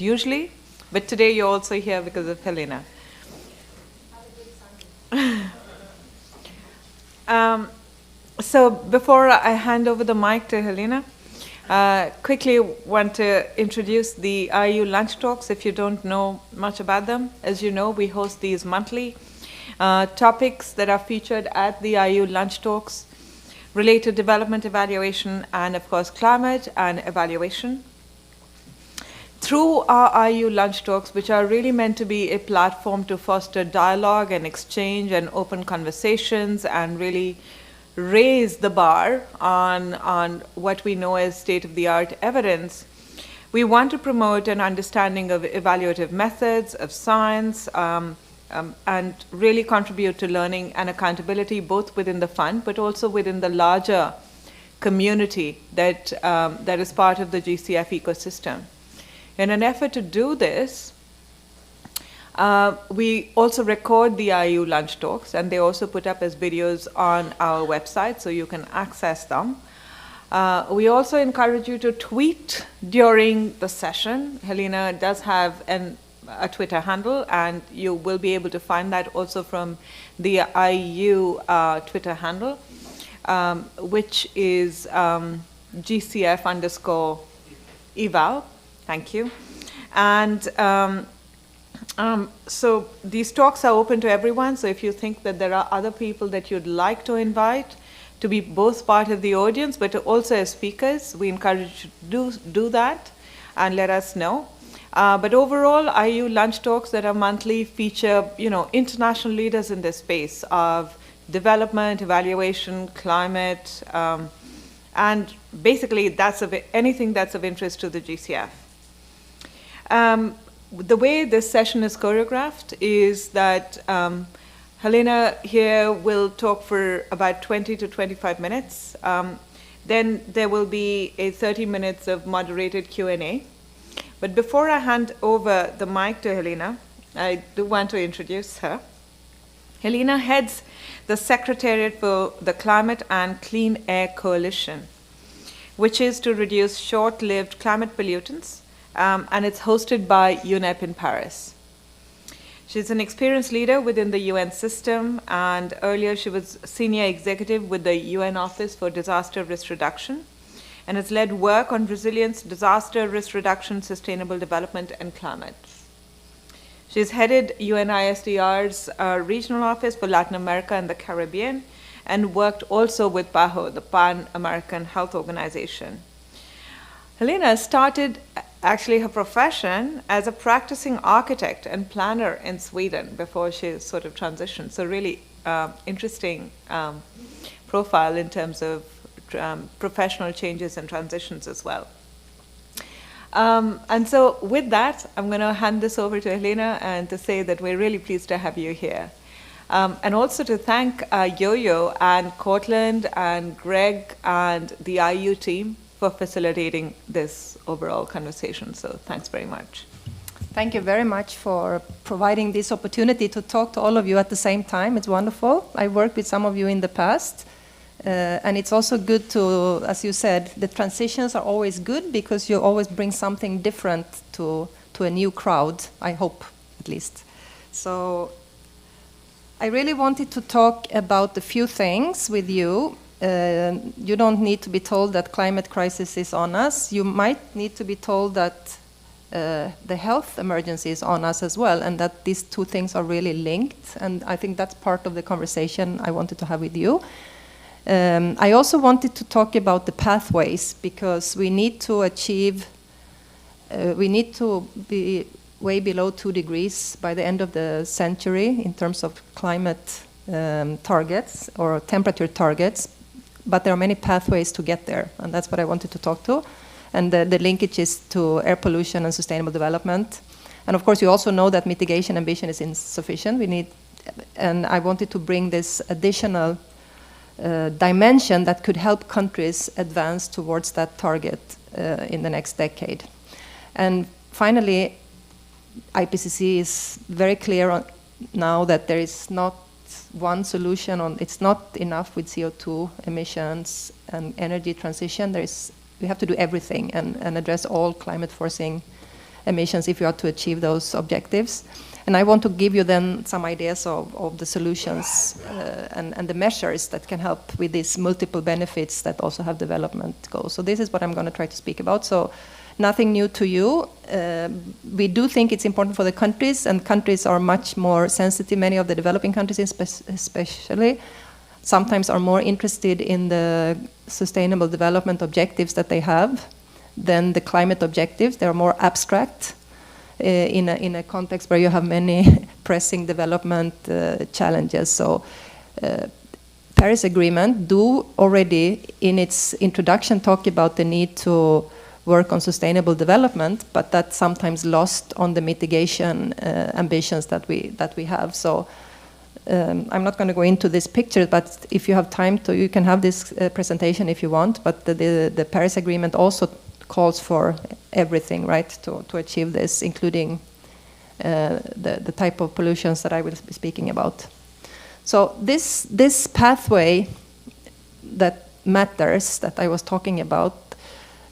usually, but today you're also here because of Helena. So before I hand over the mic to Helena, quickly want to introduce the IU Lunch Talks if you don't know much about them. As you know, we host these monthly topics that are featured at the IU Lunch Talks relate to development evaluation and, of course, climate and evaluation. Through our IU Lunch Talks, which are really meant to be a platform to foster dialogue and exchange and open conversations and really raise the bar on what we know as state-of-the-art evidence, we want to promote an understanding of evaluative methods, of science, and really contribute to learning and accountability both within the fund but also within the larger community that is part of the GCF ecosystem. In an effort to do this, we also record the IU Lunch Talks, and they also put up as videos on our website so you can access them. We also encourage you to tweet during the session. Helena does have a Twitter handle, and you will be able to find that also from the IU Twitter handle, which is GCF_eval. Thank you. And so these talks are open to everyone. So if you think that there are other people that you'd like to invite to be both part of the audience, but also as speakers, we encourage you to do that and let us know. But overall, IU Lunch Talks that are monthly feature, international leaders in this space of development, evaluation, climate, and basically anything that's of interest to the GCF. The way this session is choreographed is that Helena here will talk for about 20 to 25 minutes. Then there will be a 30 minutes of moderated Q&A. But before I hand over the mic to Helena, I do want to introduce her. Helena heads the Secretariat for the Climate and Clean Air Coalition, which is to reduce short-lived climate pollutants, and it's hosted by UNEP in Paris. She's an experienced leader within the UN system, and earlier she was senior executive with the UN Office for Disaster Risk Reduction, and has led work on resilience, disaster risk reduction, sustainable development, and climate. She's headed UNISDR's regional office for Latin America and the Caribbean, and worked also with PAHO, the Pan-American Health Organization. Helena started actually her profession as a practicing architect and planner in Sweden before she sort of transitioned. So really interesting profile in terms of professional changes and transitions as well. And so with that, I'm going to hand this over to Helena and to say that we're really pleased to have you here. And also to thank Yo-Yo and Cortland and Greg and the IU team for facilitating this overall conversation. So thanks very much. Thank you very much for providing this opportunity to talk to all of you at the same time. It's wonderful. I worked with some of you in the past. And it's also good to, as you said, the transitions are always good because you always bring something different to a new crowd, I hope, at least. So I really wanted to talk about a few things with you. You don't need to be told that climate crisis is on us. You might need to be told that the health emergency is on us as well, and that these two things are really linked. And I think that's part of the conversation I wanted to have with you. I also wanted to talk about the pathways, because we need to achieve, we need to be way below 2 degrees by the end of the century in terms of climate targets or temperature targets, but there are many pathways to get there, and that's what I wanted to talk to. And the linkages to air pollution and sustainable development. And of course, you also know that mitigation ambition is insufficient. We need, and I wanted to bring this additional dimension that could help countries advance towards that target in the next decade. And finally, IPCC is very clear on now that there is not one solution on, it's not enough with CO2 emissions and energy transition. We have to do everything and address all climate forcing emissions if you are to achieve those objectives. And I want to give you then some ideas of the solutions and the measures that can help with these multiple benefits that also have development goals. So this is what I'm going to try to speak about. So nothing new to you. We do think it's important for the countries, and countries are much more sensitive, many of the developing countries especially, sometimes are more interested in the sustainable development objectives that they have than the climate objectives. They're more abstract in a context where you have many pressing development challenges. So Paris Agreement do already in its introduction talk about the need to work on sustainable development, but that's sometimes lost on the mitigation ambitions that we have. So I'm not going to go into this picture, but if you have time to, you can have this presentation if you want. But the Paris Agreement also calls for everything, right, to achieve this, including the type of pollutions that I will be speaking about. So this pathway that matters that I was talking about,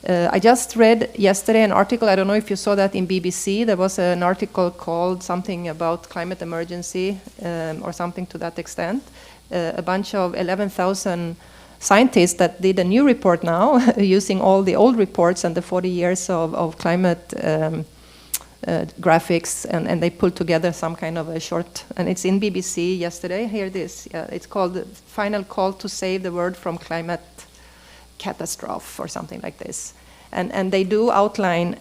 I just read yesterday an article, I don't know if you saw that in BBC, there was an article called something about climate emergency or something to that extent. A bunch of 11,000 scientists that did a new report now using all the old reports and the 40 years of climate graphics, and they pulled together some kind of a short, and it's in BBC yesterday. Here it is. It's called The Final Call to Save the World from Climate Catastrophe or something like this. And they do outline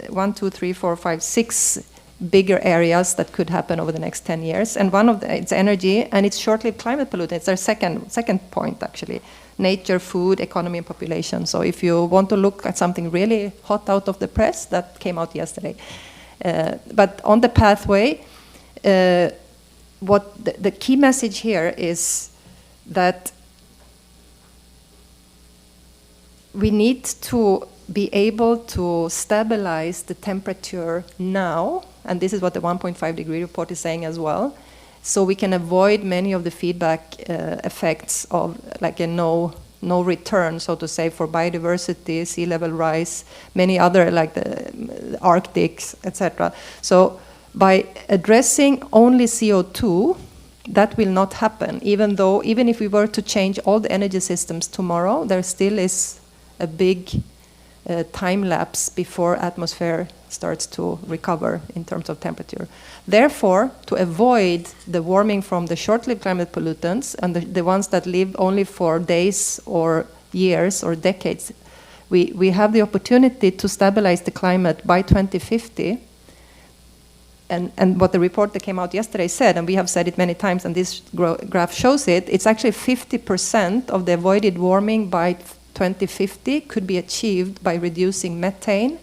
1, 2, 3, 4, 5, 6 bigger areas that could happen over the next 10 years. And one of it's energy, and it's short-lived climate pollutants. It's their second point, actually. Nature, food, economy, and population. So if you want to look at something really hot out of the press, that came out yesterday. But on the pathway, what the key message here is that we need to be able to stabilize the temperature now, and this is what the 1.5 degree report is saying as well, so we can avoid many of the feedback effects of like a no return, so to say, for biodiversity, sea level rise, many other like the Arctic, etc. So by addressing only CO2, that will not happen, even if we were to change all the energy systems tomorrow, there still is a big time lapse before atmosphere starts to recover in terms of temperature. Therefore, to avoid the warming from the short-lived climate pollutants and the ones that live only for days or years or decades, we have the opportunity to stabilize the climate by 2050. And what the report that came out yesterday said, and we have said it many times, and this graph shows it, it's actually 50% of the avoided warming by 2050 could be achieved by reducing methane,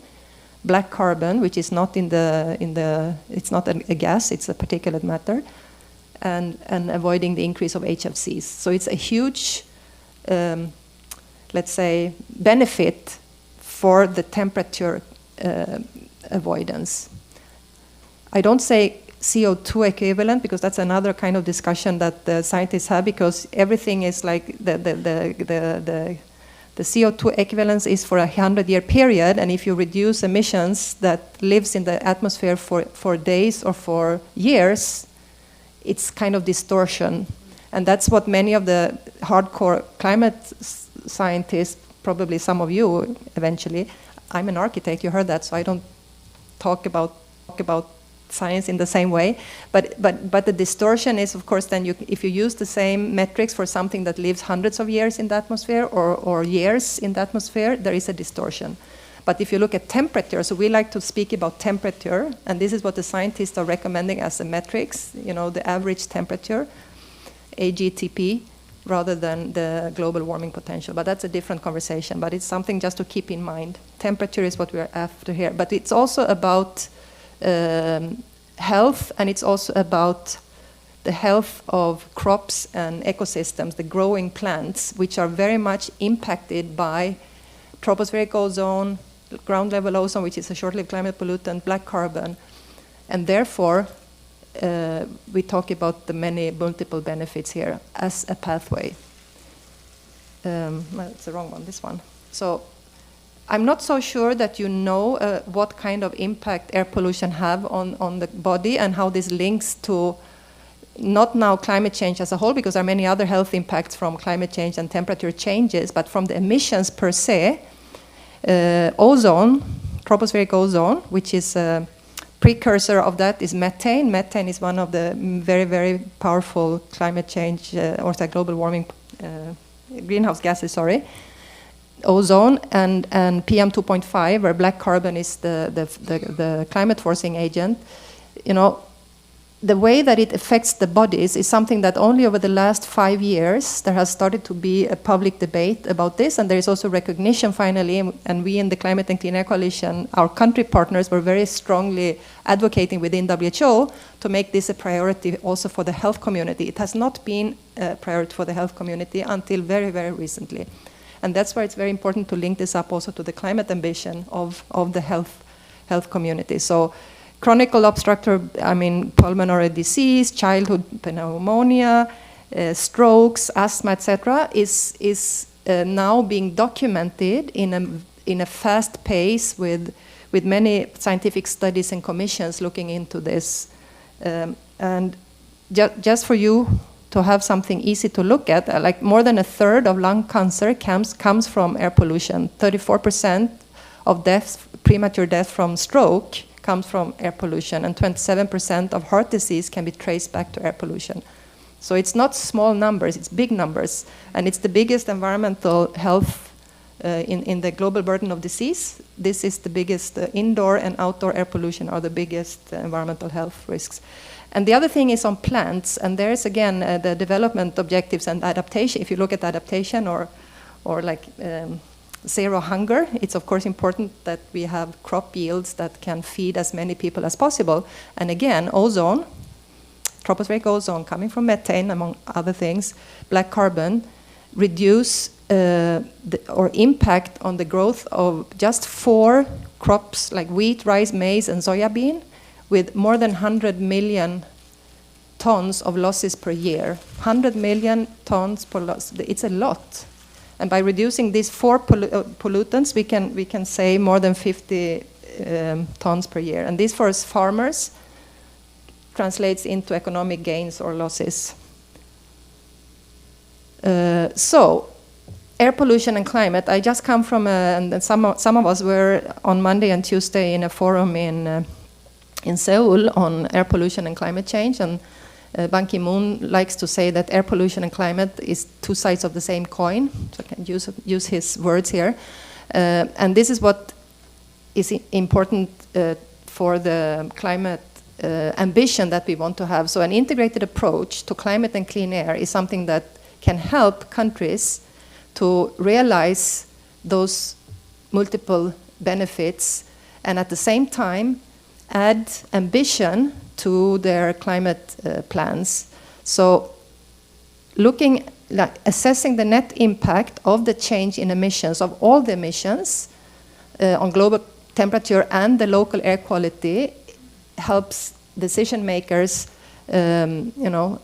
black carbon, which is not it's not a gas, it's a particulate matter, and avoiding the increase of HFCs. So it's a huge, let's say, benefit for the temperature avoidance. I don't say CO2 equivalent because that's another kind of discussion that the scientists have, because everything is like the CO2 equivalence is for a 100-year period, and if you reduce emissions that lives in the atmosphere for days or for years, it's kind of distortion. And that's what many of the hardcore climate scientists, probably some of you eventually, I'm an architect, you heard that, so I don't talk about science in the same way, but the distortion is, of course, then if you use the same metrics for something that lives hundreds of years in the atmosphere or years in the atmosphere, there is a distortion. But if you look at temperature, so we like to speak about temperature, and this is what the scientists are recommending as the metrics, the average temperature, AGTP, rather than the global warming potential. But that's a different conversation, but it's something just to keep in mind. Temperature is what we're after here, but it's also about health, and it's also about the health of crops and ecosystems, the growing plants, which are very much impacted by tropospheric ozone, ground level ozone, which is a short-lived climate pollutant, black carbon, and therefore we talk about the many multiple benefits here as a pathway. Well, it's the wrong one, this one. So I'm not so sure that you know what kind of impact air pollution have on the body and how this links to not now climate change as a whole, because there are many other health impacts from climate change and temperature changes, but from the emissions per se, ozone, tropospheric ozone, which is a precursor of that, is methane. Methane is one of the very, very powerful climate change or global warming greenhouse gases, ozone and PM 2.5, where black carbon is the climate forcing agent. You know, the way that it affects the bodies is something that only over the last 5 years there has started to be a public debate about this, and there is also recognition finally, and we in the Climate and Clean Air Coalition, our country partners, were very strongly advocating within WHO to make this a priority also for the health community. It has not been a priority for the health community until very, very recently. And that's why it's very important to link this up also to the climate ambition of the health community. So chronic obstructive, pulmonary disease, childhood pneumonia, strokes, asthma, etc., is now being documented in a fast pace with many scientific studies and commissions looking into this. And just for you to have something easy to look at, like more than a third of lung cancer comes from air pollution. 34% of deaths, premature death from stroke, comes from air pollution, and 27% of heart disease can be traced back to air pollution. So it's not small numbers, it's big numbers, and it's the biggest environmental health in the global burden of disease. This is the biggest, indoor and outdoor air pollution are the biggest environmental health risks. And the other thing is on plants, and there's again the development objectives and adaptation. If you look at adaptation or zero hunger, it's of course important that we have crop yields that can feed as many people as possible. And again, ozone, tropospheric ozone coming from methane, among other things, black carbon, reduce or impact on the growth of just 4 crops like wheat, rice, maize, and soya bean, with more than 100 million tons of losses per year. 100 million tons per loss, it's a lot. And by reducing these 4 pollutants, we can save more than 50 tons per year. And this for farmers translates into economic gains or losses. So, air pollution and climate. I just come from, and some of us were on Monday and Tuesday in a forum in Seoul on air pollution and climate change. And Ban Ki-moon likes to say that air pollution and climate is 2 sides of the same coin. So I can use his words here. And this is what is important for the climate ambition that we want to have. So an integrated approach to climate and clean air is something that can help countries to realize those multiple benefits and at the same time add ambition to their climate plans. So assessing the net impact of the change in emissions, of all the emissions on global temperature and the local air quality helps decision makers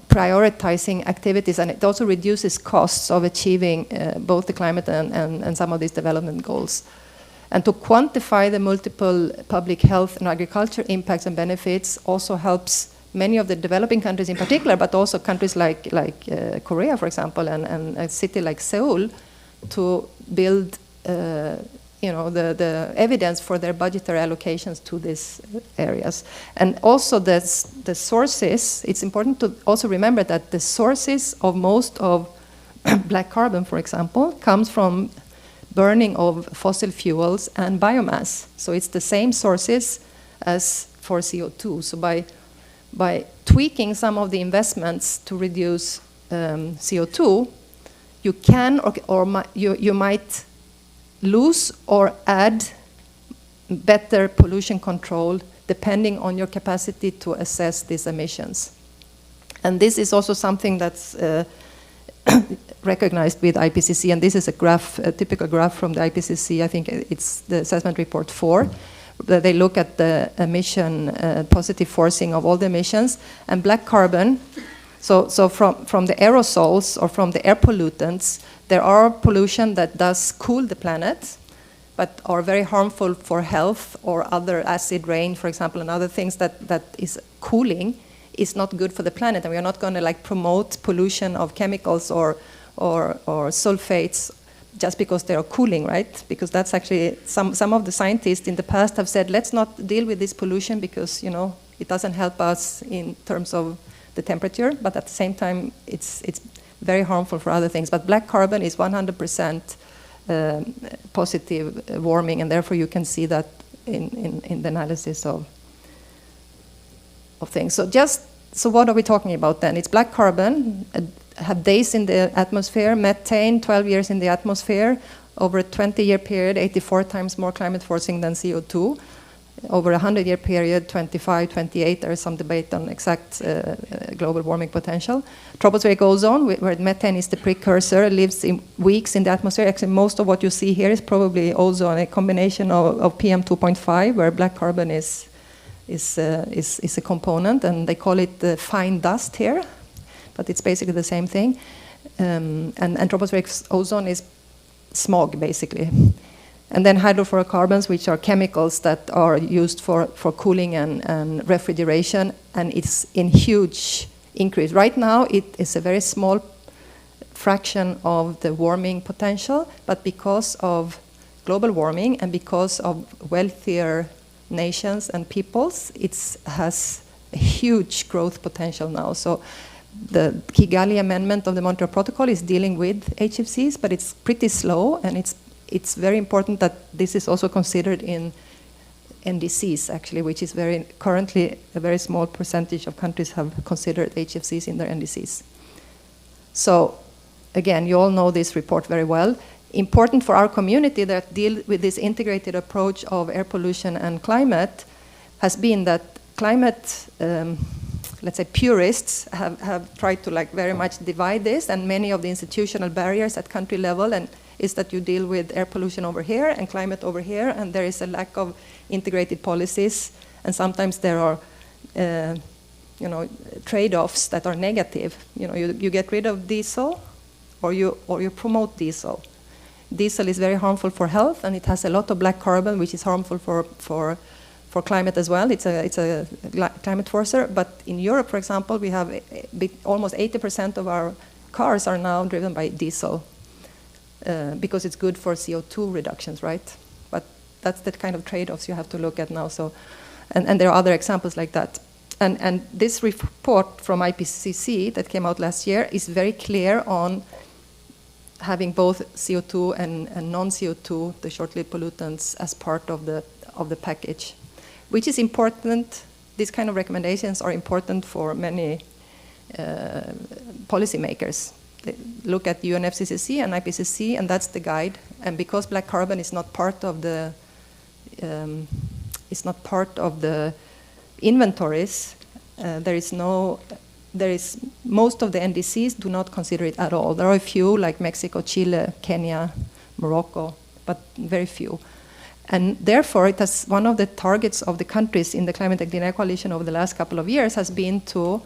prioritizing activities, and it also reduces costs of achieving both the climate and some of these development goals. And to quantify the multiple public health and agriculture impacts and benefits also helps many of the developing countries in particular, but also countries like Korea, for example, and a city like Seoul, to build the evidence for their budgetary allocations to these areas. And also the sources, it's important to also remember that the sources of most of black carbon, for example, comes from burning of fossil fuels and biomass. So it's the same sources as for CO2. So by tweaking some of the investments to reduce CO2, you can you might lose or add better pollution control depending on your capacity to assess these emissions. And this is also something that's recognized with IPCC, and this is a typical graph from the IPCC. I think it's the assessment report 4. They look at the emission positive forcing of all the emissions, and black carbon. So from the aerosols or from the air pollutants, there are pollution that does cool the planet, but are very harmful for health, or other acid rain, for example, and other things that is cooling, is not good for the planet. And we are not going to like promote pollution of chemicals or sulfates just because they are cooling, right? Because that's actually, some of the scientists in the past have said, let's not deal with this pollution because, you know, it doesn't help us in terms of the temperature, but at the same time, it's very harmful for other things. But black carbon is 100% positive warming, and therefore you can see that in the analysis of things. So what are we talking about then? It's black carbon, have days in the atmosphere, methane, 12 years in the atmosphere, over a 20-year period, 84 times more climate forcing than CO2. Over a 100-year period, 25, 28, there is some debate on exact global warming potential. Tropospheric ozone, where methane is the precursor, lives in weeks in the atmosphere. Actually, most of what you see here is probably ozone, a combination of PM 2.5, where black carbon is a component, and they call it the fine dust here, but it's basically the same thing. And tropospheric ozone is smog, basically. And then hydrofluorocarbons, which are chemicals that are used for cooling and refrigeration, and it's in huge increase. Right now, it is a very small fraction of the warming potential, but because of global warming and because of wealthier nations and peoples, it has a huge growth potential now. So the Kigali Amendment of the Montreal Protocol is dealing with HFCs, but it's pretty slow, and it's very important that this is also considered in NDCs, actually, which is currently a very small percentage of countries have considered HFCs in their NDCs. So, again, you all know this report very well. Important for our community that deal with this integrated approach of air pollution and climate has been that climate, let's say, purists have tried to like very much divide this, and many of the institutional barriers at country level is that you deal with air pollution over here and climate over here, and there is a lack of integrated policies, and sometimes there are trade-offs that are negative. You get rid of diesel, or you promote diesel. Diesel is very harmful for health, and it has a lot of black carbon, which is harmful for climate as well. It's a climate forcer. But in Europe, for example, we have almost 80% of our cars are now driven by diesel. Because it's good for CO2 reductions, right? But that's the kind of trade-offs you have to look at now. So, and there are other examples like that. And this report from IPCC that came out last year is very clear on having both CO2 and non-CO2, the short-lived pollutants, as part of the package, which is important. These kind of recommendations are important for many policymakers. They look at UNFCCC and IPCC, and that's the guide. And because black carbon is not part of the inventories, most of the NDCs do not consider it at all. There are a few, like Mexico, Chile, Kenya, Morocco, but very few. And therefore, it has one of the targets of the countries in the Climate and Clean Air Coalition over the last couple of years has been to,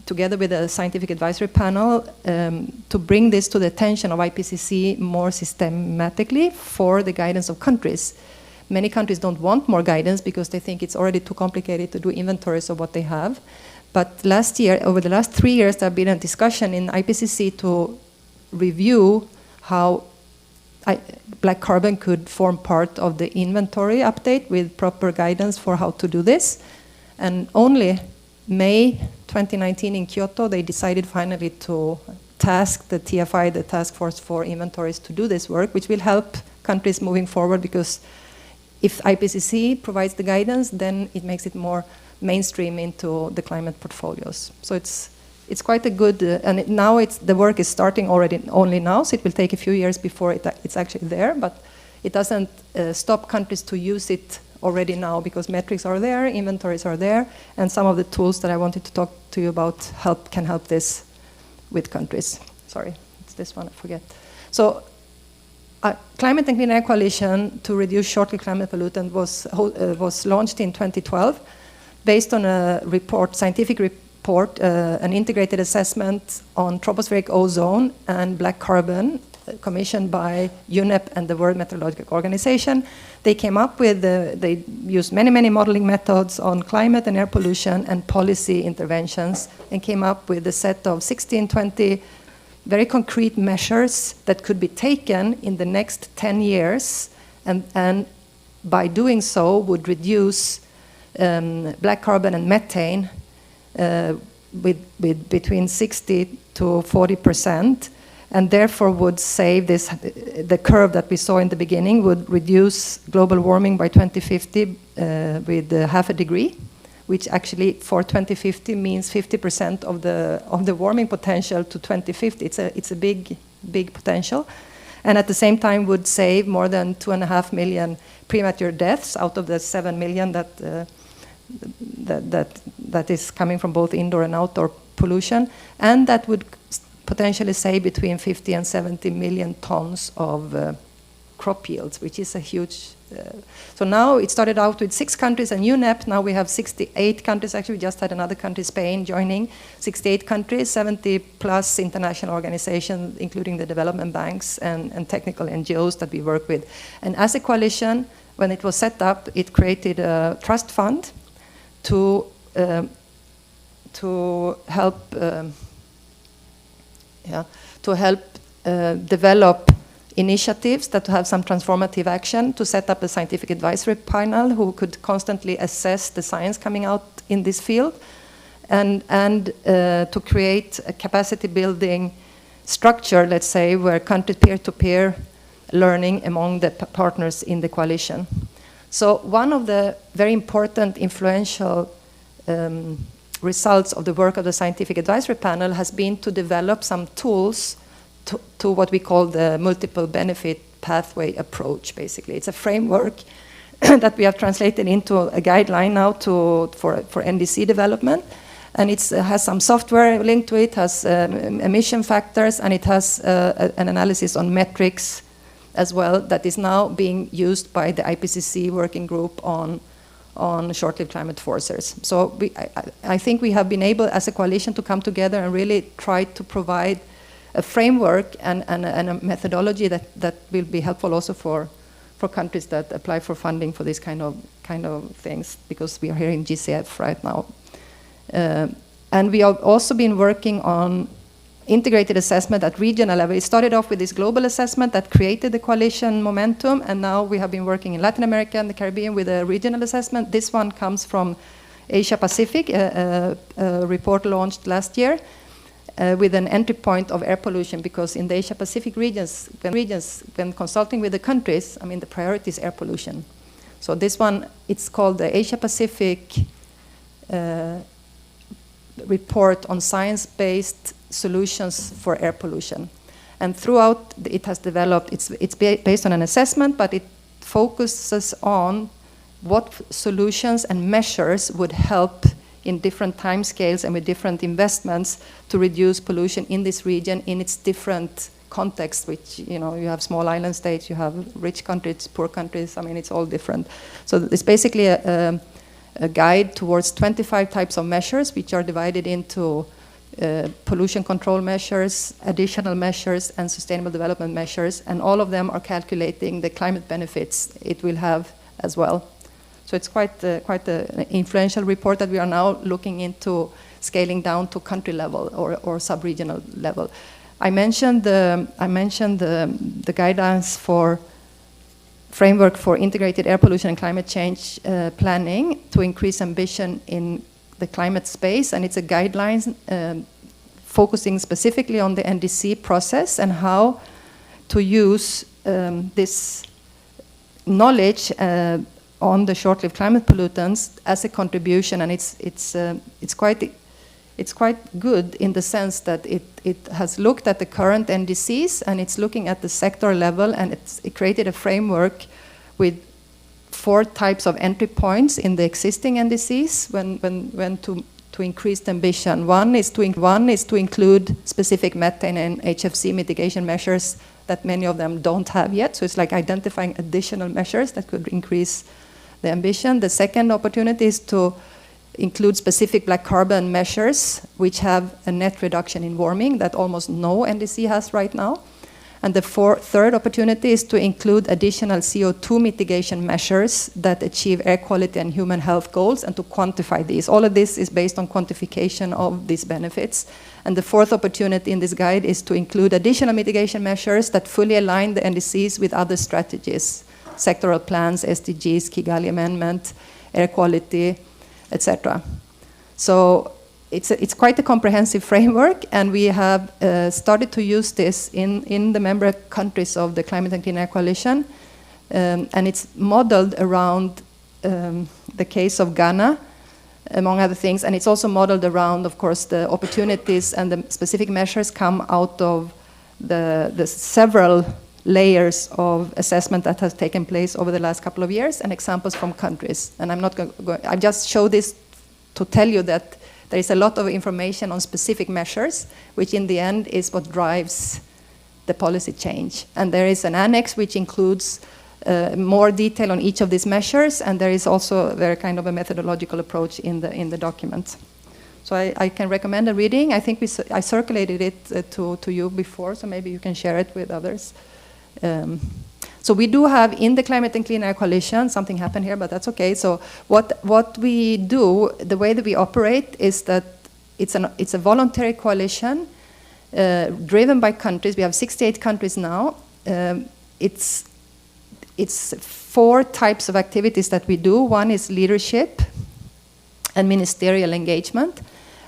together with a scientific advisory panel, to bring this to the attention of IPCC more systematically for the guidance of countries. Many countries don't want more guidance because they think it's already too complicated to do inventories of what they have. But last year, over the last 3 years, there have been a discussion in IPCC to review how black carbon could form part of the inventory update with proper guidance for how to do this. And only May 2019 in Kyoto, they decided finally to task the TFI, the Task Force for Inventories, to do this work, which will help countries moving forward, because if IPCC provides the guidance, then it makes it more mainstream into the climate portfolios. So it's quite a good, and now the work is starting already only now, so it will take a few years before it's actually there, but it doesn't stop countries to use it already now, because metrics are there, inventories are there, and some of the tools that I wanted to talk to you about can help this with countries. Sorry, it's this one, I forget. So, Climate and Clean Air Coalition to reduce short-lived climate pollutant was launched in 2012, based on a scientific report, an integrated assessment on tropospheric ozone and black carbon commissioned by UNEP and the World Meteorological Organization. They came up with, they used many modeling methods on climate and air pollution and policy interventions, and came up with a set of 20 very concrete measures that could be taken in the next 10 years, and by doing so would reduce black carbon and methane with between 60 to 40%, and therefore would save the curve that we saw in the beginning would reduce global warming by 2050 with half a degree, which actually for 2050 means 50% of the warming potential to 2050. It's a big potential, and at the same time would save more than 2.5 million premature deaths out of the 7 million that is coming from both indoor and outdoor pollution, and that would potentially save between 50 and 70 million tons of crop yields, which is a huge. So now it started out with 6 countries and UNEP. Now we have 68 countries. Actually, we just had another country, Spain, joining. 68 countries, 70 plus international organizations, including the development banks and technical NGOs that we work with. And as a coalition, when it was set up, it created a trust fund to help develop initiatives that have some transformative action, to set up a scientific advisory panel who could constantly assess the science coming out in this field, and to create a capacity building structure, let's say, where country peer-to-peer learning among the partners in the coalition. So one of the very important influential results of the work of the scientific advisory panel has been to develop some tools to what we call the multiple benefit pathway approach, basically. It's a framework that we have translated into a guideline now for NDC development. And it has some software linked to it, has emission factors, and it has an analysis on metrics as well that is now being used by the IPCC working group on short-lived climate forcers. So I think we have been able as a coalition to come together and really try to provide a framework and a methodology that will be helpful also for countries that apply for funding for this kind of things, because we are here in GCF right now. And we have also been working on integrated assessment at regional level. It started off with this global assessment that created the coalition momentum, and now we have been working in Latin America and the Caribbean with a regional assessment. This one comes from Asia Pacific, a report launched last year with an entry point of air pollution, because in the Asia Pacific regions, when consulting with the countries, I mean, the priority is air pollution. So this one, it's called the Asia Pacific report on science-based solutions for air pollution. And throughout it has developed, it's based on an assessment, but it focuses on what solutions and measures would help in different timescales and with different investments to reduce pollution in this region in its different contexts, which, you know, you have small island states, you have rich countries, poor countries, I mean, it's all different. So it's basically a guide towards 25 types of measures, which are divided into pollution control measures, additional measures, and sustainable development measures, and all of them are calculating the climate benefits it will have as well. So it's quite an influential report that we are now looking into scaling down to country level or sub-regional level. I mentioned the guidelines for framework for integrated air pollution and climate change planning to increase ambition in the climate space, and it's a guideline focusing specifically on the NDC process and how to use this knowledge on the short-lived climate pollutants as a contribution, and it's quite good in the sense that it has looked at the current NDCs, and it's looking at the sector level, and it created a framework with 4 types of entry points in the existing NDCs when to increase the ambition. One is to include specific methane and HFC mitigation measures that many of them don't have yet. So it's like identifying additional measures that could increase the ambition. The second opportunity is to include specific black carbon measures which have a net reduction in warming that almost no NDC has right now. And the third opportunity is to include additional CO2 mitigation measures that achieve air quality and human health goals, and to quantify these. All of this is based on quantification of these benefits. And the fourth opportunity in this guide is to include additional mitigation measures that fully align the NDCs with other strategies, sectoral plans, SDGs, Kigali Amendment, air quality, etc. So it's quite a comprehensive framework, and we have started to use this in the member countries of the Climate and Clean Air Coalition, and it's modeled around the case of Ghana, among other things, and it's also modeled around, of course, the opportunities and the specific measures come out of the several layers of assessment that has taken place over the last couple of years, and examples from countries. And I'm not going I just show this to tell you that there is a lot of information on specific measures, which in the end is what drives the policy change. And there is an annex which includes more detail on each of these measures, and there is also very kind of a methodological approach in the document. So I can recommend a reading. I think I circulated it to you before, so maybe you can share it with others. So we do have in the Climate and Clean Air Coalition, something happened here, but that's okay. So what we do, the way that we operate is that it's a voluntary coalition driven by countries. We have 68 countries now. It's 4 types of activities that we do. One is leadership and ministerial engagement.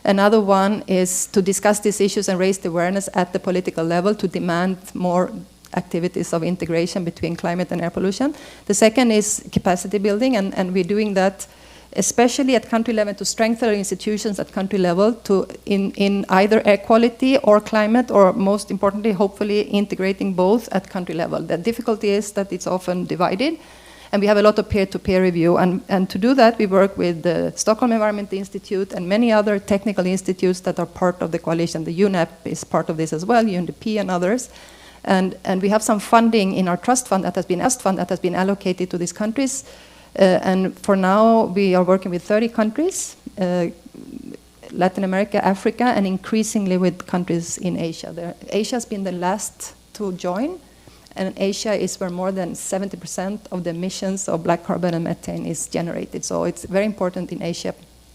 Another one is to discuss these issues and raise the awareness at the political level to demand more activities of integration between climate and air pollution. The second is capacity building, and we're doing that especially at country level to strengthen our institutions at country level to in either air quality or climate, or most importantly, hopefully integrating both at country level. The difficulty is that it's often divided, and we have a lot of peer-to-peer review, and to do that we work with the Stockholm Environment Institute and many other technical institutes that are part of the coalition. The UNEP is part of this as well, UNDP and others. And we have some funding in our trust fund that has been EST that has been allocated to these countries. And for now, we are working with 30 countries, Latin America, Africa, and increasingly with countries in Asia. Asia has been the last to join, and Asia is where more than 70% of the emissions of black carbon and methane is generated. So it's very important in Asia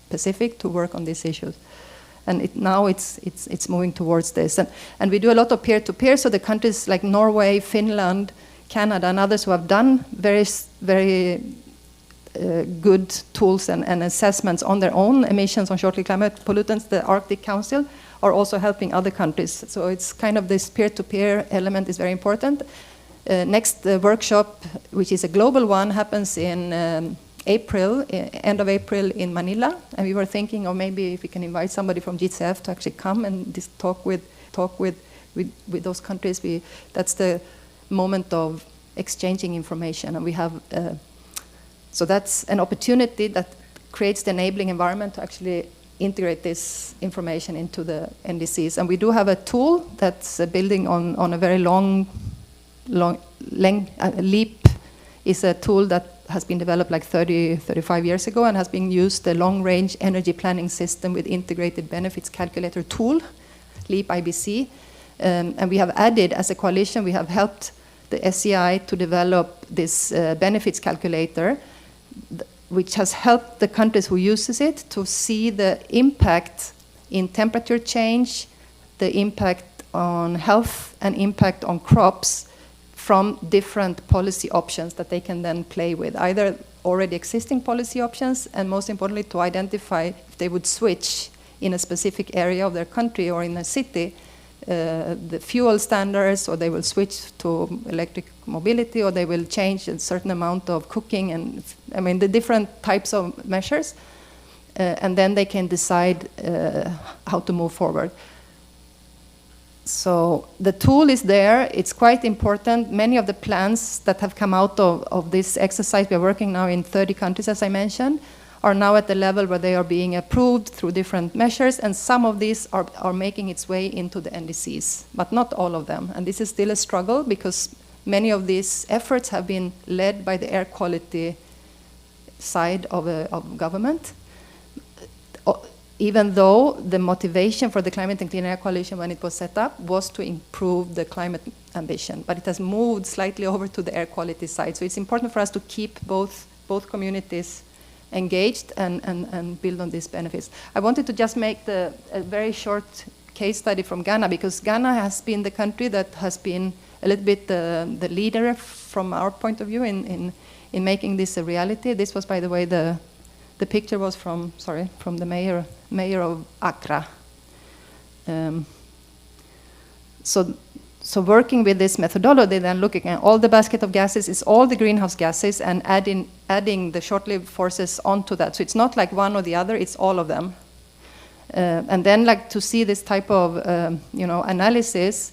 Pacific to work on these issues. And now it's moving towards this. And we do a lot of peer-to-peer, so the countries like Norway, Finland, Canada, and others who have done very good tools and assessments on their own emissions on short-lived climate pollutants, the Arctic Council, are also helping other countries. So it's kind of this peer-to-peer element is very important. Next workshop, which is a global one, happens in April, end of April in Manila, and we were thinking, or maybe if we can invite somebody from GCF to actually come and just talk with those countries. That's the moment of exchanging information, and we have. So that's an opportunity that creates the enabling environment to actually integrate this information into the NDCs, and we do have a tool that's building on a very long LEAP is a tool that has been developed like 35 years ago and has been used, the long-range energy planning system with integrated benefits calculator tool, LEAP IBC. And we have added, as a coalition, we have helped the SEI to develop this benefits calculator, which has helped the countries who uses it to see the impact in temperature change, the impact on health and impact on crops from different policy options that they can then play with, either already existing policy options, and most importantly, to identify if they would switch in a specific area of their country or in a city, the fuel standards, or they will switch to electric mobility, or they will change a certain amount of cooking, and I mean the different types of measures, and then they can decide how to move forward. So the tool is there, it's quite important. Many of the plans that have come out of this exercise, we are working now in 30 countries, as I mentioned, are now at the level where they are being approved through different measures, and some of these are making its way into the NDCs, but not all of them. And this is still a struggle because many of these efforts have been led by the air quality side of government. even though the motivation for the Climate and Clean Air Coalition when it was set up was to improve the climate ambition, but it has moved slightly over to the air quality side. So it's important for us to keep both communities engaged and build on these benefits. I wanted to just make a very short case study from Ghana, because Ghana has been the country that has been a little bit the leader from our point of view in making this a reality. This was, by the way, the picture was from the mayor of Accra. So working with this methodology, then looking at all the basket of gases is all the greenhouse gases and adding the short-lived forces onto that. So it's not like one or the other, it's all of them. And then like to see this type of analysis,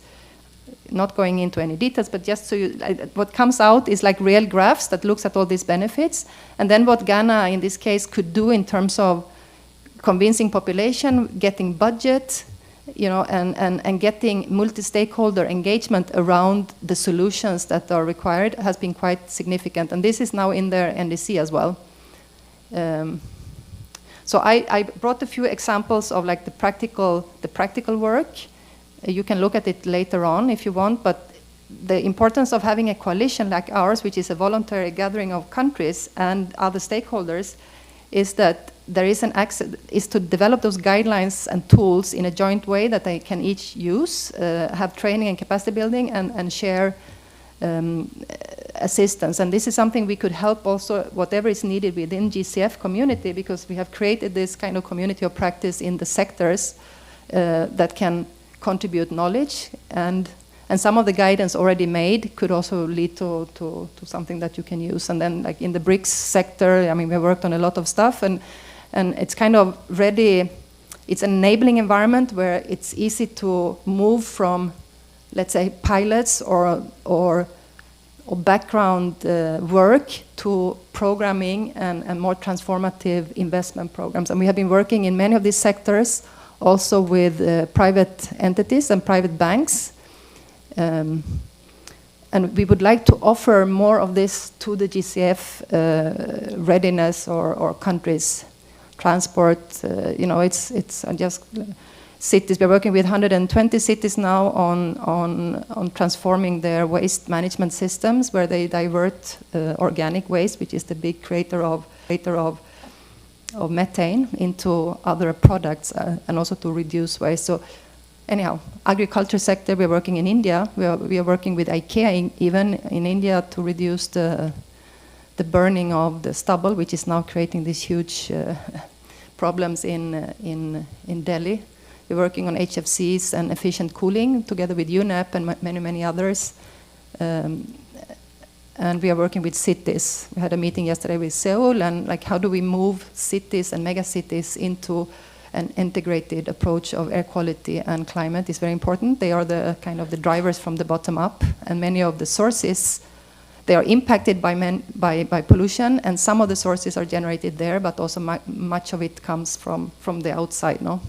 not going into any details, but just so what comes out is like real graphs that looks at all these benefits. And then what Ghana in this case could do in terms of convincing population, getting budget, and getting multi-stakeholder engagement around the solutions that are required has been quite significant. And this is now in their NDC as well. So I brought a few examples of like the practical work. You can look at it later on if you want, but the importance of having a coalition like ours, which is a voluntary gathering of countries and other stakeholders, is that there is is to develop those guidelines and tools in a joint way that they can each use, have training and capacity building, and share assistance. And this is something we could help also whatever is needed within GCF community, because we have created this kind of community of practice in the sectors that can contribute knowledge, and some of the guidance already made could also lead to something that you can use. And then like in the BRICS sector, I mean, we worked on a lot of stuff, and it's kind of ready, it's an enabling environment where it's easy to move from, let's say, pilots or background work to programming and more transformative investment programs. And we have been working in many of these sectors also with private entities and private banks. And we would like to offer more of this to the GCF readiness or countries. Transport, it's just cities. We're working with 120 cities now on transforming their waste management systems, where they divert organic waste, which is the big creator of methane, into other products, and also to reduce waste. So anyhow, agriculture sector, we're working in India. We are working with IKEA even in India to reduce the burning of the stubble, which is now creating these huge problems in Delhi. We're working on HFCs and efficient cooling together with UNEP and many others. And we are working with cities. We had a meeting yesterday with Seoul, and like how do we move cities and megacities into an integrated approach of air quality and climate is very important. They are the kind of the drivers from the bottom up, and many of the sources, they are impacted by pollution, and some of the sources are generated there, but also much of it comes from the outside, no?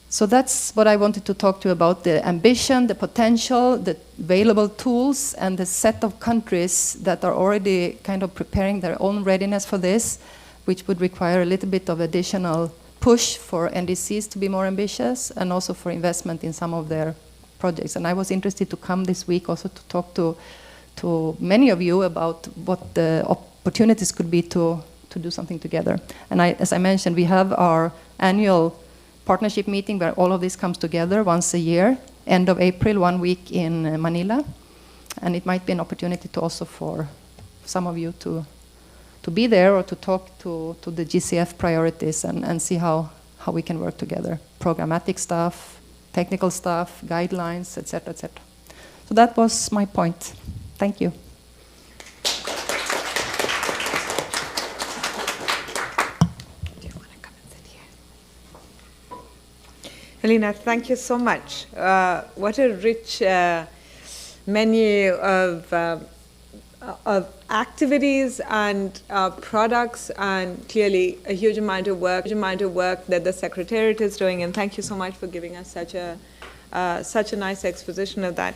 So that's what I wanted to talk to you about, the ambition, the potential, the available tools, and the set of countries that are already kind of preparing their own readiness for this, which would require a little bit of additional push for NDCs to be more ambitious, and also for investment in some of their projects. And I was interested to come this week also to talk to many of you about what the opportunities could be to do something together. And as I mentioned, we have our annual partnership meeting where all of this comes together once a year, end of April, 1 week in Manila. And it might be an opportunity to also for some of you to be there or to talk to the GCF priorities and see how we can work together. Programmatic stuff, technical stuff, guidelines, etc., etc. So that was my point. Thank you. Do you want to come and sit here? Helena, thank you so much. What a rich menu of activities and products, and clearly a huge amount of work that the Secretariat is doing. And thank you so much for giving us such a nice exposition of that.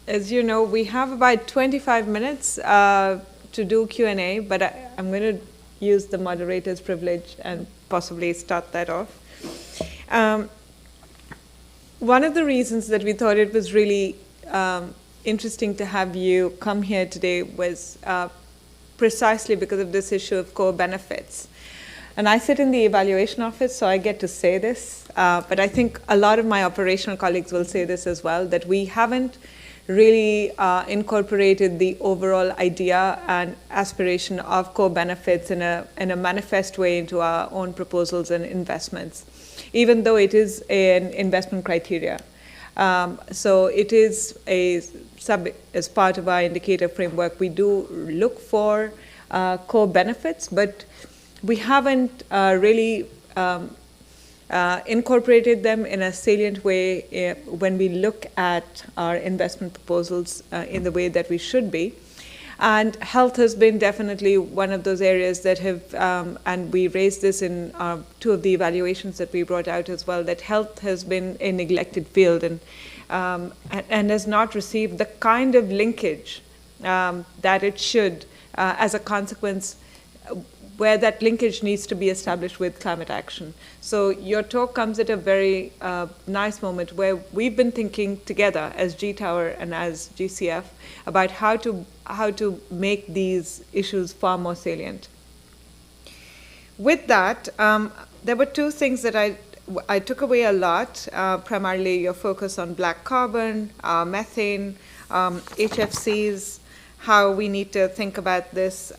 As you know, we have about 25 minutes to do Q&A, but I'm going to use the moderator's privilege and possibly start that off. One of the reasons that we thought it was really interesting to have you come here today was precisely because of this issue of core benefits. And I sit in the evaluation office, so I get to say this, but I think a lot of my operational colleagues will say this as well, that we haven't really incorporated the overall idea and aspiration of core benefits in a manifest way into our own proposals and investments, even though it is an investment criteria. So it is as part of our indicator framework, we do look for core benefits, but we haven't really incorporated them in a salient way when we look at our investment proposals in the way that we should be. And health has been definitely one of those areas that have, and we raised this in two of the evaluations that we brought out as well, that health has been a neglected field and has not received the kind of linkage that it should as a consequence, where that linkage needs to be established with climate action. So your talk comes at a very nice moment where we've been thinking together as G-Tower and as GCF about how to make these issues far more salient. With that, there were two things that I took away a lot, primarily your focus on black carbon, methane, HFCs, how we need to think about this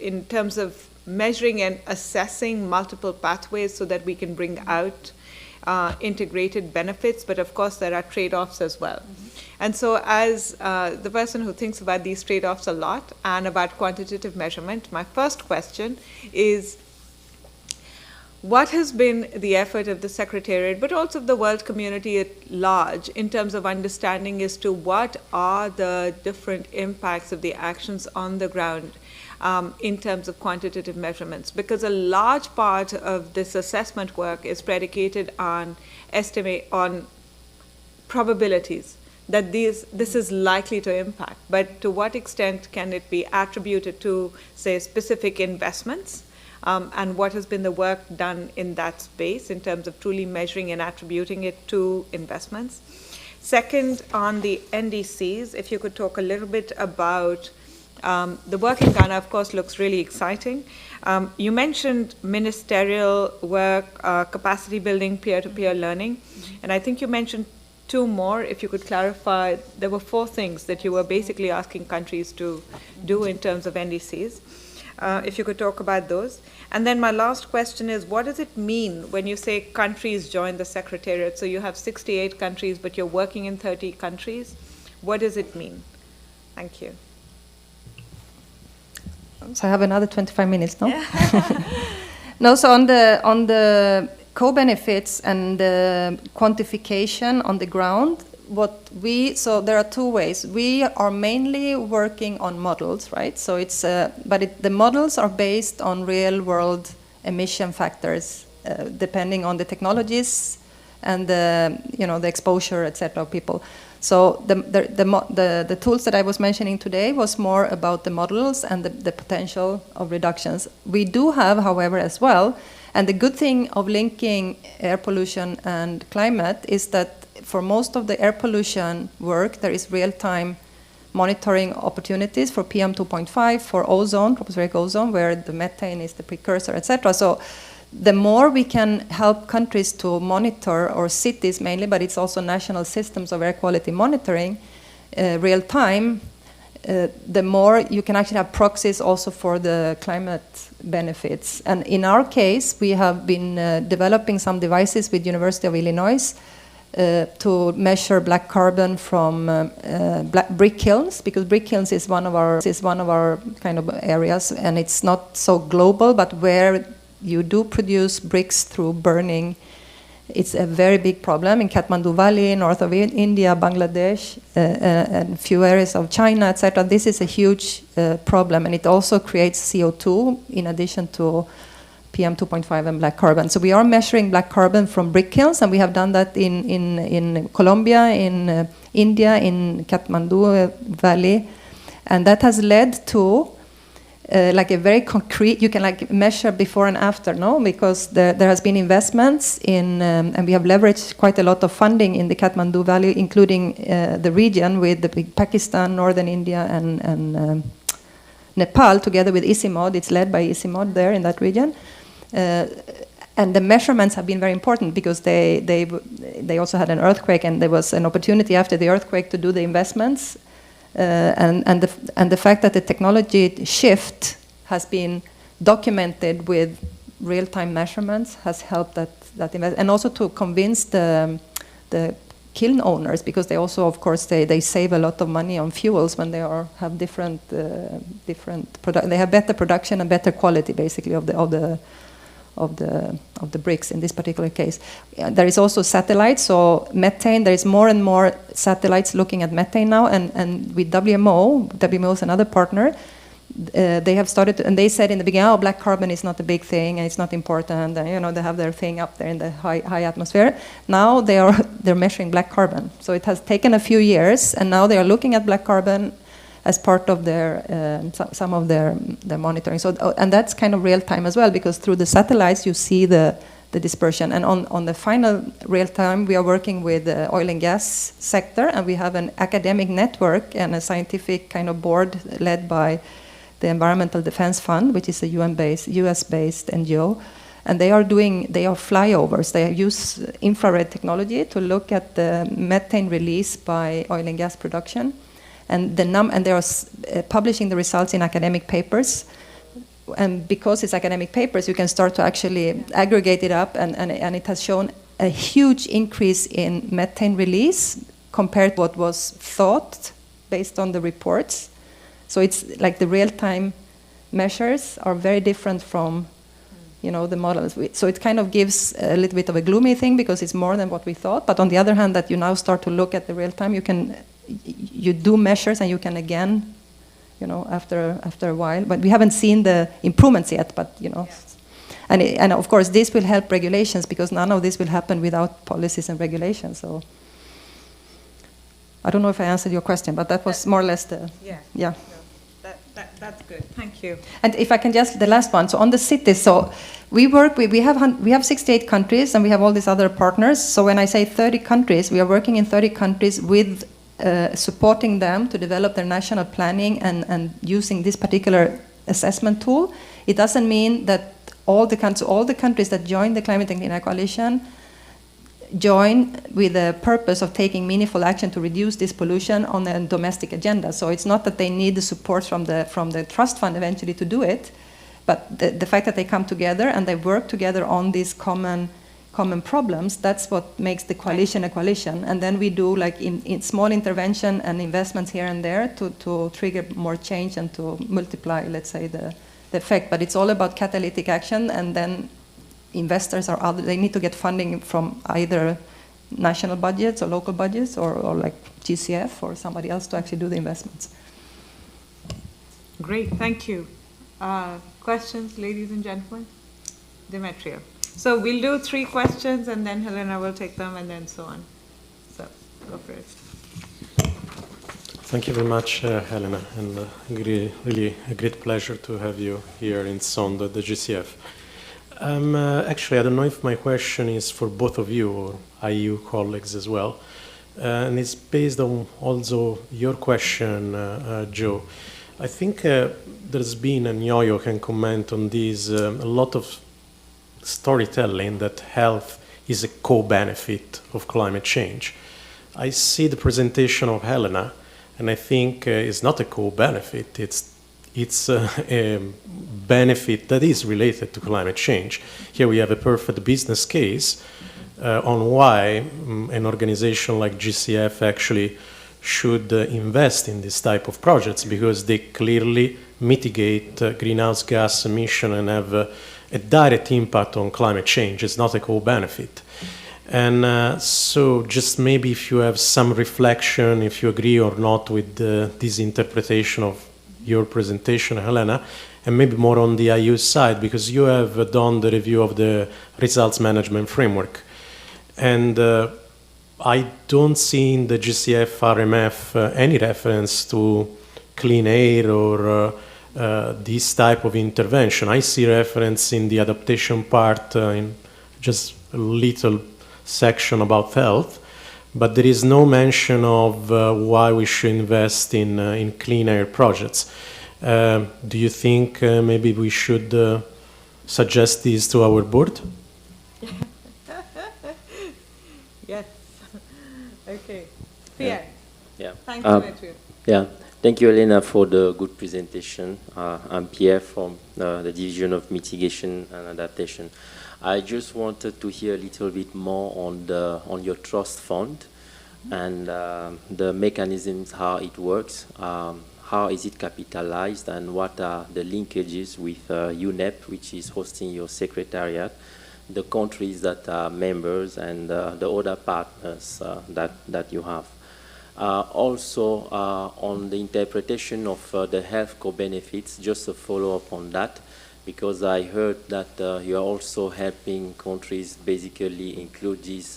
in terms of measuring and assessing multiple pathways so that we can bring out integrated benefits, but of course there are trade-offs as well. And so as the person who thinks about these trade-offs a lot and about quantitative measurement, my first question is, what has been the effort of the Secretariat, but also of the world community at large, in terms of understanding as to what are the different impacts of the actions on the ground in terms of quantitative measurements? Because a large part of this assessment work is predicated on probabilities that this is likely to impact. But to what extent can it be attributed to, say, specific investments? And what has been the work done in that space in terms of truly measuring and attributing it to investments? Second, on the NDCs, if you could talk a little bit about the work in Ghana, of course, looks really exciting. You mentioned ministerial work, capacity building, peer-to-peer learning, and I think you mentioned two more. If you could clarify, there were 4 things that you were basically asking countries to do in terms of NDCs. If you could talk about those. And then my last question is, what does it mean when you say countries join the Secretariat? So you have 68 countries, but you're working in 30 countries. What does it mean? Thank you. So I have another 25 minutes, no? No, so on the co-benefits and the quantification on the ground, so there are 2 ways. We are mainly working on models, right? So it's, the models are based on real-world emission factors, depending on the technologies and the exposure, etc. of people. So the tools that I was mentioning today was more about the models and the potential of reductions. We do have, however, as well, and the good thing of linking air pollution and climate is that for most of the air pollution work, there is real-time monitoring opportunities for PM2.5, for ozone, tropospheric ozone, where the methane is the precursor, etc. So the more we can help countries to monitor, or cities mainly, but it's also national systems of air quality monitoring, real-time, the more you can actually have proxies also for the climate benefits. And in our case, we have been developing some devices with University of Illinois to measure black carbon from brick kilns, because brick kilns is one of our kind of areas, and it's not so global, but where you do produce bricks through burning, it's a very big problem in Kathmandu Valley, north of India, Bangladesh, and a few areas of China, etc. This is a huge problem, and it also creates CO2 in addition to PM2.5 and black carbon. So we are measuring black carbon from brick kilns, and we have done that in Colombia, in India, in Kathmandu Valley, and that has led to like a very concrete, you can like measure before and after, no? Because there has been investments in, and we have leveraged quite a lot of funding in the Kathmandu Valley, including the region with the big Pakistan, Northern India, and Nepal, together with ICIMOD. It's led by ICIMOD there in that region. And the measurements have been very important because they also had an earthquake, and there was an opportunity after the earthquake to do the investments. And the fact that the technology shift has been documented with real-time measurements has helped that invest, and also to convince the kiln owners, because they also, of course, they save a lot of money on fuels when they have different they have better production and better quality, basically, of the bricks in this particular case. There is also satellites, so methane, there is more and more satellites looking at methane now, and with WMO is another partner, they have started, and they said in the beginning, oh, black carbon is not a big thing, and it's not important, and they have their thing up there in the high atmosphere. Now they're measuring black carbon. So it has taken a few years, and now they are looking at black carbon as part of their some of their monitoring. So and that's kind of real time as well, because through the satellites you see the dispersion. And on the final real time, we are working with the oil and gas sector, and we have an academic network and a scientific kind of board led by the Environmental Defense Fund, which is a US-based NGO. And they are flyovers. They use infrared technology to look at the methane release by oil and gas production. And they are publishing the results in academic papers. And because it's academic papers, you can start to actually aggregate it up, and it has shown a huge increase in methane release compared to what was thought based on the reports. So it's like the real-time measures are very different from, the models. So it kind of gives a little bit of a gloomy thing, because it's more than what we thought. But on the other hand, that you now start to look at the real-time, you do measures, and you can again, after a while. But we haven't seen the improvements yet. But yes. And of course this will help regulations, because none of this will happen without policies and regulations. So I don't know if I answered your question, but that was more or less the yeah. No, that's good. Thank you. And if I can just the last one. So on the cities, so we have 68 countries, and we have all these other partners. So when I say 30 countries, we are working in 30 countries with supporting them to develop their national planning and using this particular assessment tool. It doesn't mean that all the countries that join the Climate and Clean Coalition join with the purpose of taking meaningful action to reduce this pollution on a domestic agenda. So it's not that they need the support from the trust fund eventually to do it, but the fact that they come together and they work together on these common problems, that's what makes the coalition a coalition. And then we do like in small intervention and investments here and there to trigger more change and to multiply, let's say, the effect. But it's all about catalytic action, and then investors they need to get funding from either national budgets or local budgets or like GCF or somebody else to actually do the investments. Great, thank you. Questions, ladies and gentlemen? Demetrio. So we'll do 3 questions, and then Helena will take them, and then so on. So go for it. Thank you very much, Helena, and really a great pleasure to have you here in Sond at the GCF. Actually, I don't know if my question is for both of you or IU colleagues as well, and it's based on also your question, Joe. I think there's been, and Yo-Yo can comment on this, a lot of storytelling that health is a co-benefit of climate change. I see the presentation of Helena, and I think it's not a co-benefit, it's a benefit that is related to climate change. Here we have a perfect business case on why an organization like GCF actually should invest in this type of projects, because they clearly mitigate greenhouse gas emission and have a direct impact on climate change. It's not a co-benefit. And so just maybe if you have some reflection, if you agree or not with this interpretation of your presentation, Helena, and maybe more on the IU side, because you have done the review of the results management framework. And I don't see in the GCF RMF any reference to clean air or this type of intervention. I see reference in the adaptation part in just a little section about health, but there is no mention of why we should invest in clean air projects. Do you think maybe we should suggest this to our board? Yes. Okay. Pierre. Yeah. Thank you, Matthew. Yeah. Thank you, Helena, for the good presentation. I'm Pierre from the Division of Mitigation and Adaptation. I just wanted to hear a little bit more on your trust fund and the mechanisms, how it works, how is it capitalized, and what are the linkages with UNEP, which is hosting your secretariat, the countries that are members, and the other partners that you have. Also, on the interpretation of the health co-benefits, just a follow-up on that, because I heard that you are also helping countries basically include these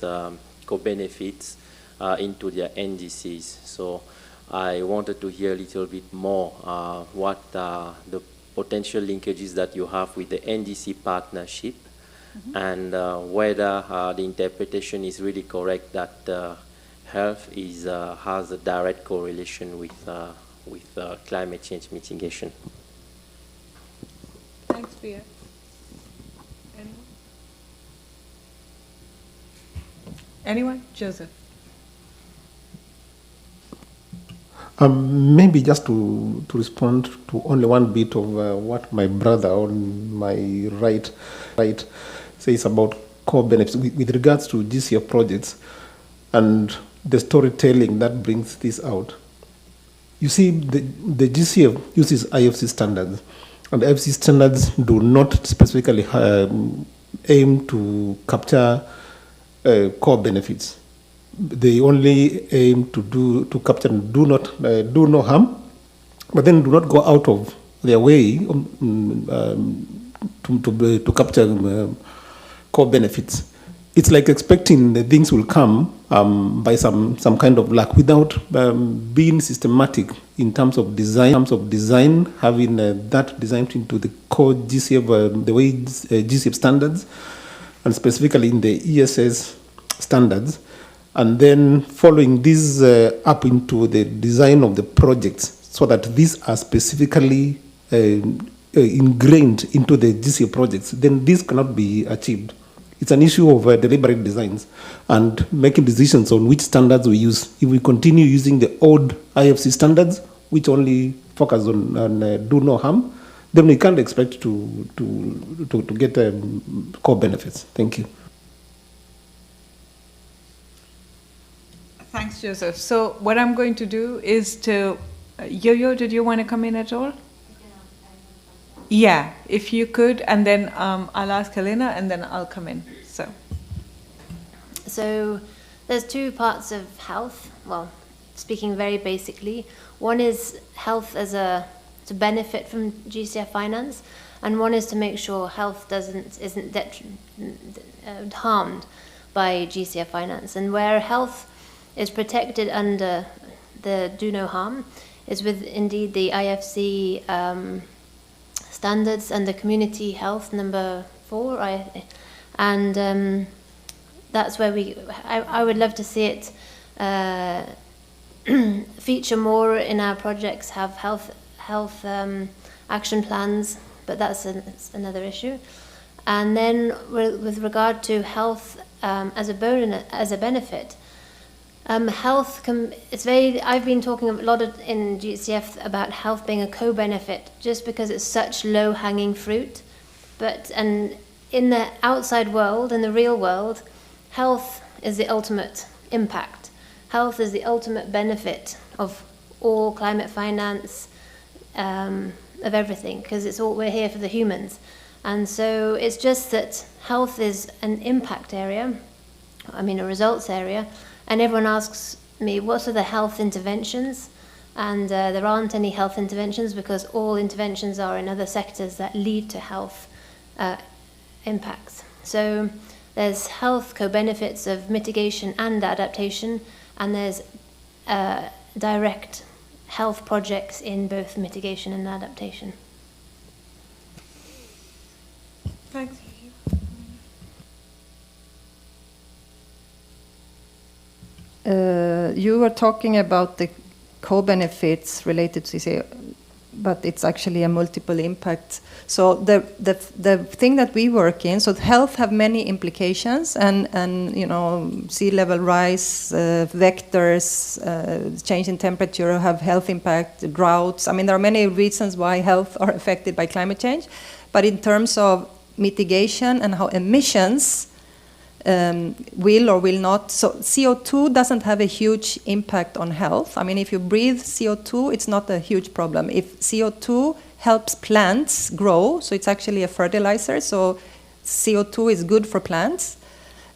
co-benefits into their NDCs. So I wanted to hear a little bit more what are the potential linkages that you have with the NDC partnership, and whether the interpretation is really correct that health has a direct correlation with climate change mitigation. Thanks, Pierre. Anyone? Joseph. Maybe just to respond to only one bit of what my brother on my right says about core benefits with regards to GCF projects and the storytelling that brings this out. You see, the GCF uses IFC standards, and IFC standards do not specifically aim to capture core benefits. They only aim to capture and do no harm, but then do not go out of their way to capture core benefits. It's like expecting that things will come by some kind of luck without being systematic in terms of design, having that designed into the core GCF, the way GCF standards, and specifically in the ESS standards, and then following this up into the design of the projects so that these are specifically ingrained into the GCF projects, then this cannot be achieved. It's an issue of deliberate designs and making decisions on which standards we use. If we continue using the old IFC standards, which only focus on do no harm, then we can't expect to get core benefits. Thank you. Thanks, Joseph. So what I'm going to do is to... Yo-Yo, did you want to come in at all? Yeah, if you could, and then I'll ask Helena, and then I'll come in. So there's two parts of health. Well, speaking very basically, one is health as to benefit from GCF finance, and one is to make sure health isn't harmed by GCF finance. And where health is protected under the do no harm is with indeed the IFC standards and the community health number 4, and that's where I would love to see it feature more in our projects, have health action plans, but that's another issue. And then with regard to health as a benefit, health I've been talking a lot in GCF about health being a co-benefit just because it's such low-hanging fruit, and in the outside world, in the real world, health is the ultimate impact. Health is the ultimate benefit of all climate finance, of everything, because we're here for the humans. And so it's just that health is an impact area, a results area, and everyone asks me, what are the health interventions? And there aren't any health interventions because all interventions are in other sectors that lead to health impacts. So there's health co-benefits of mitigation and adaptation, and there's direct health projects in both mitigation and adaptation. Thanks. You were talking about the co-benefits related to CCA, but it's actually a multiple impact. So the thing that we work in, so health have many implications, and sea level rise, vectors, change in temperature have health impact, droughts. I mean, there are many reasons why health are affected by climate change, but in terms of mitigation and how emissions will or will not. So CO2 doesn't have a huge impact on health. I mean, if you breathe CO2, it's not a huge problem. If CO2 helps plants grow, so it's actually a fertilizer, so CO2 is good for plants.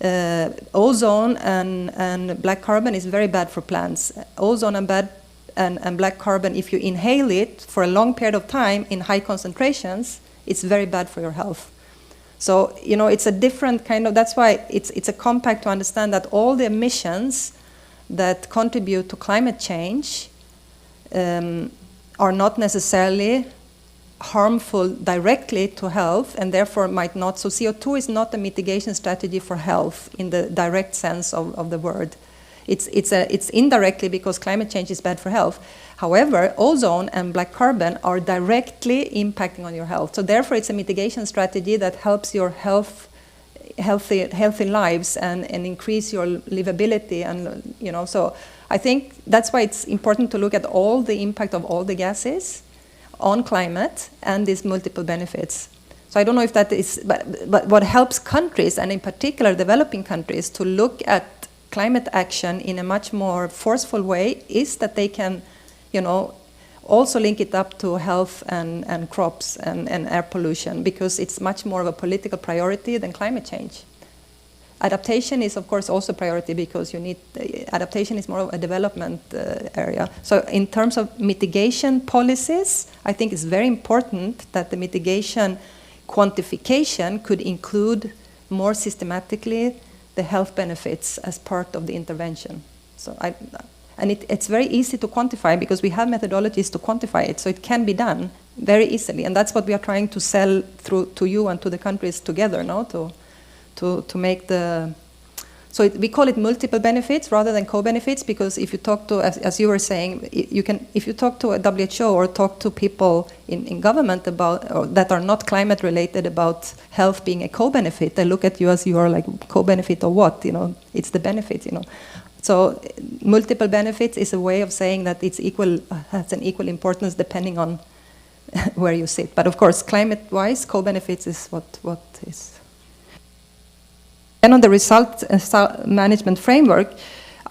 Ozone and black carbon is very bad for plants. Ozone and black carbon, if you inhale it for a long period of time in high concentrations, it's very bad for your health. So, it's a different kind of, that's why it's a compact to understand that all the emissions that contribute to climate change are not necessarily harmful directly to health, and therefore might not. So CO2 is not a mitigation strategy for health in the direct sense of the word. It's indirectly because climate change is bad for health. However, ozone and black carbon are directly impacting on your health. So therefore, it's a mitigation strategy that helps your healthy lives and increase your livability. And so I think that's why it's important to look at all the impact of all the gases on climate and these multiple benefits. So I don't know if that is, but what helps countries, and in particular developing countries, to look at climate action in a much more forceful way is that they can also link it up to health and crops and air pollution, because it's much more of a political priority than climate change. Adaptation is, of course, also a priority because adaptation is more of a development area. So in terms of mitigation policies, I think it's very important that the mitigation quantification could include more systematically the health benefits as part of the intervention. So it's very easy to quantify because we have methodologies to quantify it, so it can be done very easily, and that's what we are trying to sell through to you and to the countries together, to make the. So we call it multiple benefits rather than co-benefits, because if you talk to, as you were saying, if you talk to a WHO or talk to people in government about or that are not climate related about health being a co-benefit, they look at you as you are like co-benefit or what, it's the benefit, So multiple benefits is a way of saying that it's equal, has an equal importance depending on where you sit. But of course, climate-wise, co-benefits is what is. And on the result management framework,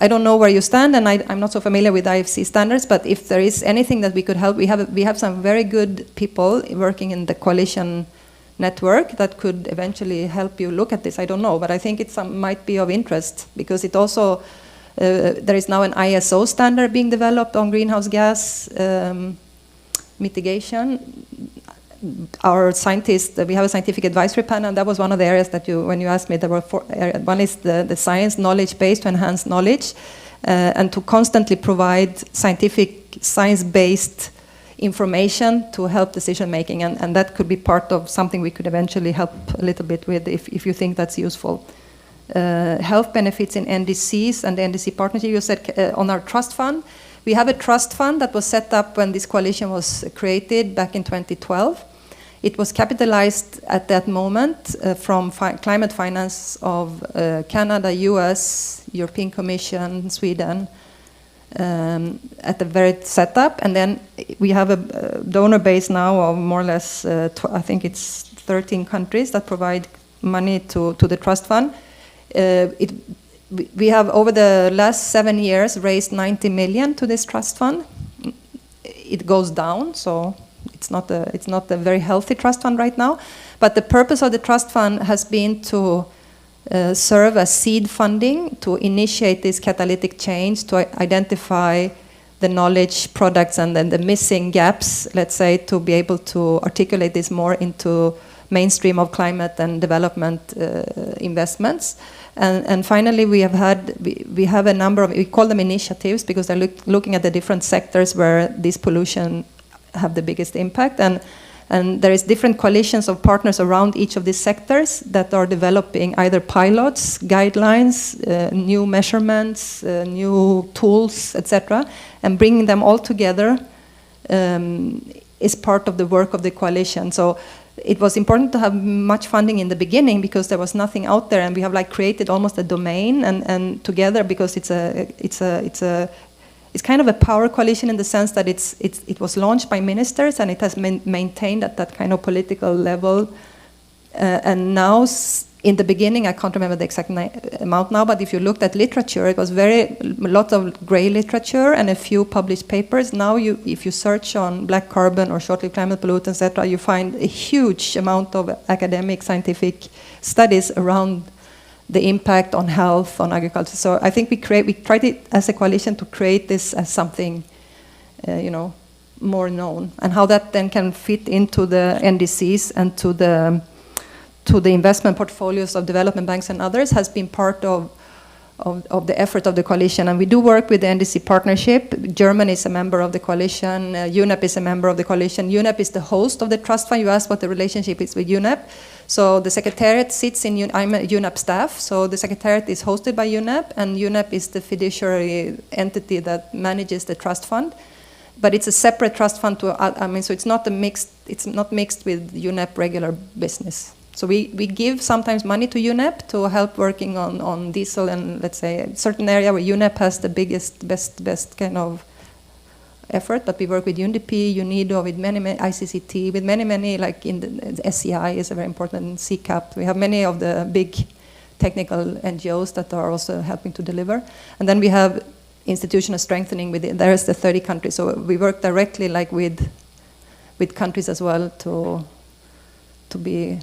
I don't know where you stand, and I'm not so familiar with IFC standards, but if there is anything that we could help, we have some very good people working in the coalition network that could eventually help you look at this. I don't know, but I think it might be of interest, because it also, there is now an ISO standard being developed on greenhouse gas mitigation. Our scientists, we have a scientific advisory panel, and that was one of the areas that when you asked me, there were four areas. One is the science knowledge base to enhance knowledge, and to constantly provide science-based information to help decision making, and that could be part of something we could eventually help a little bit with if you think that's useful. Health benefits in NDCs and the NDC partnership, you said on our trust fund. We have a trust fund that was set up when this coalition was created back in 2012. It was capitalized at that moment from climate finance of Canada, US, European Commission, Sweden, at the very setup. And then we have a donor base now of more or less, I think it's 13 countries that provide money to the trust fund. We have, over the last 7 years, raised 90 million to this trust fund. It goes down, so it's not a very healthy trust fund right now. But the purpose of the trust fund has been to serve as seed funding to initiate this catalytic change, to identify the knowledge products and then the missing gaps, let's say, to be able to articulate this more into mainstream of climate and development investments. And finally, we have a number of, we call them initiatives because they're looking at the different sectors where this pollution have the biggest impact. And And there is different coalitions of partners around each of these sectors that are developing either pilots, guidelines, new measurements, new tools, etc., and bringing them all together is part of the work of the coalition. So it was important to have much funding in the beginning because there was nothing out there, and we have like created almost a domain and together, because it's kind of a power coalition in the sense that it was launched by ministers and it has maintained at that kind of political level. And now, in the beginning, I can't remember the exact amount now, but if you looked at literature, it was lots of gray literature and a few published papers. Now, if you search on black carbon or short-lived climate pollutants, etc., you find a huge amount of academic, scientific studies around the impact on health, on agriculture. So I think we tried it as a coalition to create this as something, more known, and how that then can fit into the NDCs and to the investment portfolios of development banks and others has been part of the effort of the coalition. And we do work with the NDC partnership. Germany is a member of the coalition. UNEP is a member of the coalition. UNEP is the host of the trust fund. You asked what the relationship is with UNEP. So the Secretariat sits in, I'm a UNEP staff, so the Secretariat is hosted by UNEP, and UNEP is the fiduciary entity that manages the trust fund. But it's a separate trust fund so it's not mixed with UNEP regular business. So we give sometimes money to UNEP to help working on diesel and, let's say, a certain area where UNEP has the best kind of effort, but we work with UNDP, UNIDO, with many ICCT, with many, like in the SCI is a very important, CCAP. We have many of the big technical NGOs that are also helping to deliver. And then we have institutional strengthening there is the 30 countries. So we work directly like with countries as well to be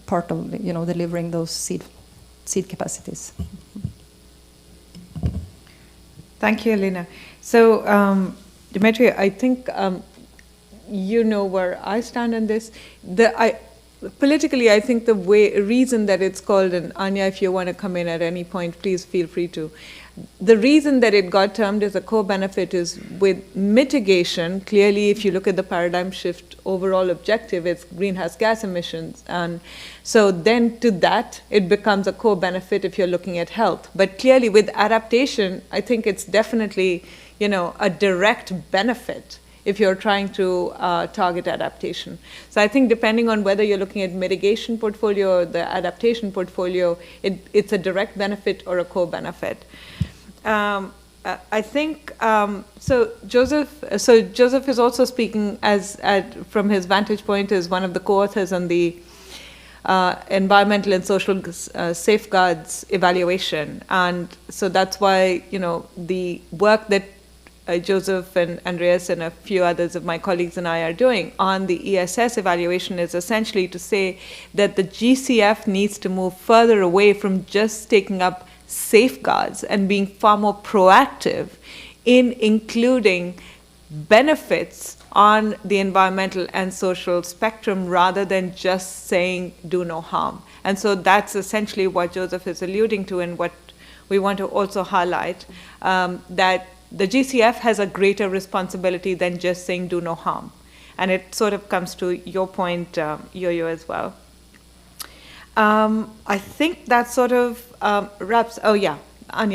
part of, delivering those seed capacities. Thank you, Helena. So, Dimitri, I think you know where I stand on this. Politically, I think the reason that it's called, and Anya, if you want to come in at any point, please feel free to. The reason that it got termed as a co-benefit is with mitigation. Clearly, if you look at the paradigm shift overall objective, it's greenhouse gas emissions. And so then to that, it becomes a co-benefit if you're looking at health. But clearly with adaptation, I think it's definitely, a direct benefit if you're trying to target adaptation. So I think depending on whether you're looking at mitigation portfolio or the adaptation portfolio, it's a direct benefit or a co-benefit. I think so. Joseph is also speaking from his vantage point as one of the co-authors on the environmental and social safeguards evaluation, and so that's why the work that Joseph and Andreas and a few others of my colleagues and I are doing on the ESS evaluation is essentially to say that the GCF needs to move further away from just taking up safeguards and being far more proactive in including benefits on the environmental and social spectrum rather than just saying do no harm. And so that's essentially what Joseph is alluding to and what we want to also highlight, that the GCF has a greater responsibility than just saying do no harm. And it sort of comes to your point, Yo-Yo, as well. I think that sort of wraps. Oh, yeah.